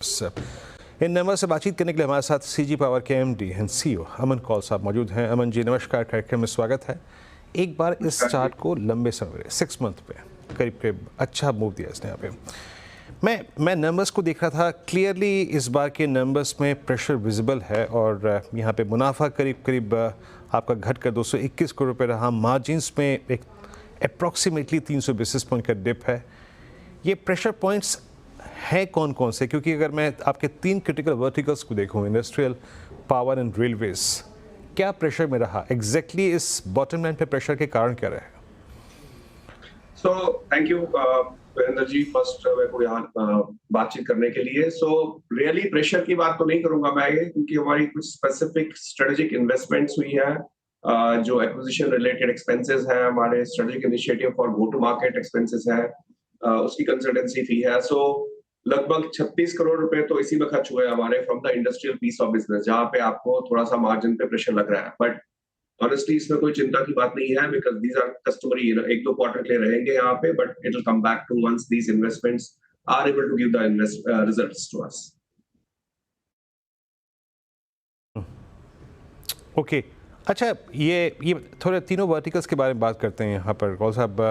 इन number से बातचीत करने के लिए हमारे साथ सीजी पावर के एमडी एंड सीईओ अमन कौल साहब मौजूद हैं। अमन जी नमस्कार, कार्यक्रम में स्वागत है। एक बार इस चार्ट को लंबे समय 6 मंथ पे करीब करीब अच्छा मूव दिया इसने यहाँ पे। मैं नंबर्स को देख रहा था, क्लियरली इस बार के नंबर्स में प्रेशर विजिबल है और यहाँ पे मुनाफा करीब करीब आपका घट कर 221 करोड़ रुपये रहा। मार्जिन्स में एक अप्रॉक्सीमेटली 300 बेसिस पॉइंट का डिप है। ये प्रेशर पॉइंट्स हैं कौन कौन से? क्योंकि अगर मैं आपके 3 क्रिटिकल वर्टिकल्स को देखूं, इंडस्ट्रियल, पावर एंड रेलवेज, क्या प्रेशर में रहा एग्जैक्टली? इस बॉटम लाइन पे प्रेशर के कारण क्या रहे? So thank you Virendra ji, first मेरे को यहाँ बातचीत करने के लिए। सो रियली प्रेशर की बात तो नहीं करूंगा मैं ये, क्योंकि हमारी कुछ स्पेसिफिक स्ट्रेटेजिक इन्वेस्टमेंट्स हुई है, जो एक्विजिशन रिलेटेड एक्सपेंसेस है, हमारे strategic initiative for go to market expenses है, उसकी कंसल्टेंसी फी है। सो लगभग 36 करोड़ रुपए तो इसी में खर्च हुए हमारे from the industrial piece of business, जहां पे आपको थोड़ा सा मार्जिन पे प्रेशर लग रहा है। बट ऑनेस्टली इसमें कोई चिंता की बात नहीं है, बिकॉज दीज आर कस्टमरी, एक दो क्वार्टर के लिए रहेंगे यहाँ पे, but it will come back to once these investments are able to give the results to us. Okay, अच्छा, ये थोड़े तीनों वर्टिकल्स के बारे में बात करते हैं यहाँ पर कौल साहब।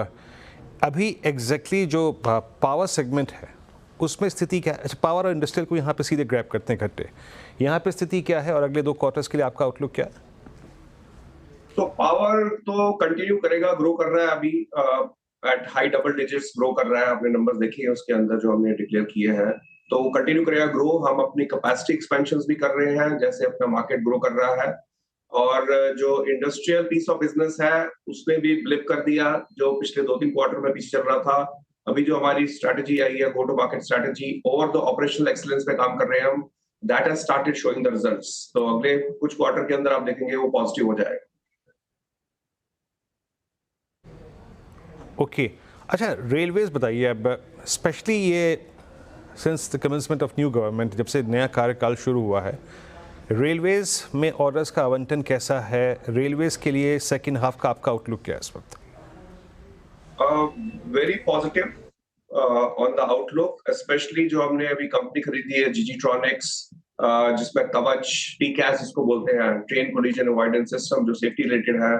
अभी एग्जैक्टली जो पावर सेगमेंट है उसमें स्थिति क्या है? अच्छा, पावर और इंडस्ट्रियल को यहाँ पे सीधे ग्रैब करते हैं इकट्ठे, यहाँ पे स्थिति क्या है और अगले 2 क्वार्टर्स के लिए आपका आउटलुक क्या है? तो पावर तो कंटिन्यू करेगा, ग्रो कर रहा है अभी, at high double digits grow कर रहा है। आपने नंबर्स देखे हैं उसके अंदर जो हमने डिक्लेयर किए हैं, तो वो कंटिन्यू करेगा ग्रो। हम अपनी कैपेसिटी एक्सपेंशंस भी कर रहे हैं, जैसे अपना मार्केट ग्रो कर रहा है। और जो इंडस्ट्रियल पीस ऑफ बिजनेस है उसने भी ब्लिप कर दिया, जो पिछले 2-3 क्वार्टर में पीछे चल रहा था। अभी जो हमारी स्ट्रैटेजी आई है, गो टू मार्केट स्ट्रैटेजी और द ऑपरेशनल एक्सीलेंस पे काम कर रहे हैं हम, that has started showing the results. तो अगले कुछ क्वार्टर के अंदर आप देखेंगे वो पॉजिटिव हो जाएगा। ओके, अच्छा, रेलवेज बताइए अब, स्पेशली ये since the commencement of new government, जब से नया कार्यकाल शुरू हुआ है, रेलवेज में ऑर्डर्स का आवंटन कैसा है? रेलवेज के लिए सेकेंड हाफ का आपका आउटलुक क्या है इस वक्त? Very positive on the outlook, specially जो हमने अभी कंपनी खरीदी है जीजी ट्रॉनिक्स, जिसमें कवच टीकैस जिसको बोलते हैं, ट्रेन कोलिजन अवॉइडेंस सिस्टम, जो सेफ्टी रिलेटेड है,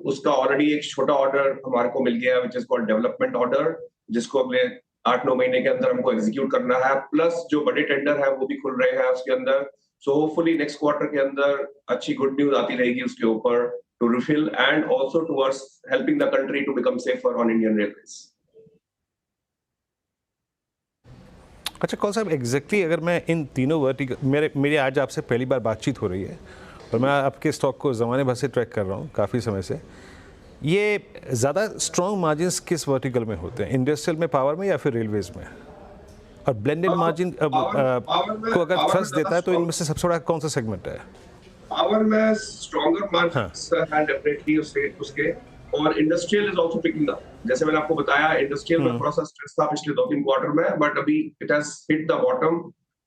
उसका ऑलरेडी एक छोटा ऑर्डर हमारे को मिल गया, which is called development order, जिसको अगले 8-9 महीने के अंदर हमको एग्जीक्यूट करना है। प्लस जो बड़े टेंडर है वो भी खुल रहे हैं उसके अंदर। सो होपफुली नेक्स्ट क्वार्टर के अंदर अच्छी गुड न्यूज आती रहेगी उसके ऊपर, to refill and also towards helping the country to become safer on Indian railways. अच्छा कौन साहब, एग्जैक्टली अगर मैं इन तीनों वर्टिकल, मेरी आज आपसे पहली बार बातचीत हो रही है और मैं आपके स्टॉक को ज़माने भर से ट्रैक कर रहा हूँ काफ़ी समय से, ये ज़्यादा स्ट्रॉन्ग मार्जिन्स किस वर्टिकल में होते हैं, इंडस्ट्रियल में, पावर में, या फिर रेलवेज में? और ब्लेंडेड मार्जिन को अगर थ्रस्ट देता है तो इनमें से सबसे बड़ा कौन सा सेगमेंट है? पावर में स्ट्रॉन्गर मार्जिन्स हैं डेफिनेटली उसके, और industrial is also picking up. जैसे मैंने आपको बताया, इंडस्ट्रियल में थोड़ा सा स्ट्रेस था पिछले 2-3 क्वार्टर में, बट अभी it has hit the bottom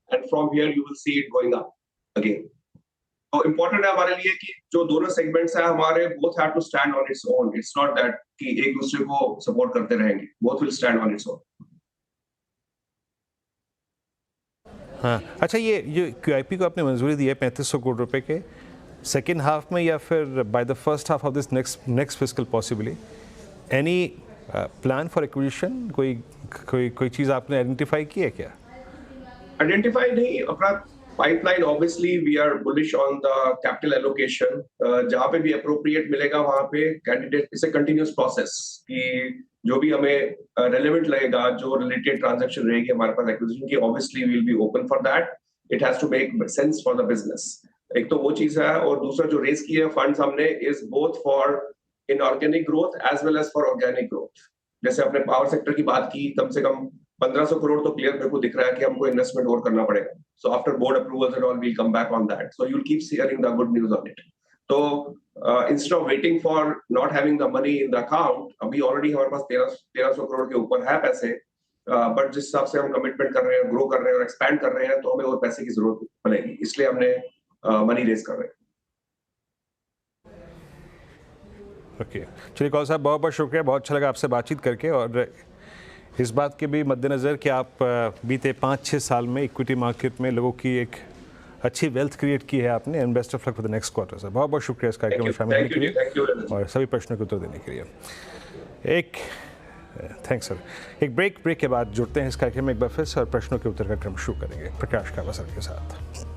and from here you will see it going up again. तो इंपॉर्टेंट है हमारे लिए कि जो दोनों सेगमेंट्स हैं हमारे, both have to stand on its own. It's not that कि एक दूसरे को सपोर्ट करते रहेंगे, both will stand on its own. हाँ, अच्छा, ये QIP को आपने मंजूरी दी है 3500 करोड़ रुपए के, सेकेंड हाफ में या फिर by the first half of this next fiscal possibly? Any plan for acquisition? कोई चीज़ आपने आइडेंटिफाई की है क्या? आइडेंटिफाई नहीं, अपना pipeline, obviously we are bullish on the capital allocation, जहां पे भी अप्रोप्रिएट मिलेगा वहां पे candidate, it's a continuous process कि जो भी हमें रेलेवेंट लगेगा, जो रिलेटेड ट्रांजैक्शन रहेगी हमारे पास एक्विजिशन की, obviously we will be open for that. It has to make sense for the business. एक तो वो चीज है, और दूसरा जो रेज की है फंड्स हमने, is both for inorganic growth as well as for organic growth. जैसे आपने पावर सेक्टर की बात की, कम से कम 1500 करोड़ तो क्लियर मेरे को दिख रहा है कि हमको इन्वेस्टमेंट और करना पड़ेगा। So after board approvals and all we come back on that, so you will keep hearing the good news on it. तो instead of waiting for not having the money in the account, अभी already हमारे पास 1300 करोड़ के ऊपर है पैसे, but जिस हिसाब से हम कमिटमेंट कर रहे हैं, ग्रो कर रहे हैं और एक्सपैंड कर रहे हैं, तो हमें और पैसे की जरूरत पड़ेगी, इसलिए हमने मनी रेज कर रहे हैं। ओके, चलिए कौल साहब, बहुत बहुत शुक्रिया, बहुत अच्छा लगा आपसे बातचीत करके। और इस बात के भी मद्देनज़र कि आप बीते 5-6 साल में इक्विटी मार्केट में लोगों की एक अच्छी वेल्थ क्रिएट की है आपने, and best of luck for the next quarter sir. बहुत बहुत शुक्रिया इस कार्यक्रम में शामिल होने के लिए थैंक यू और सभी प्रश्नों के उत्तर देने के लिए। Thanks sir. एक ब्रेक के बाद जुड़ते हैं इस कार्यक्रम में एक बार फिर से और प्रश्नों के उत्तर का क्रम शुरू करेंगे प्रकाश कावा सर के साथ।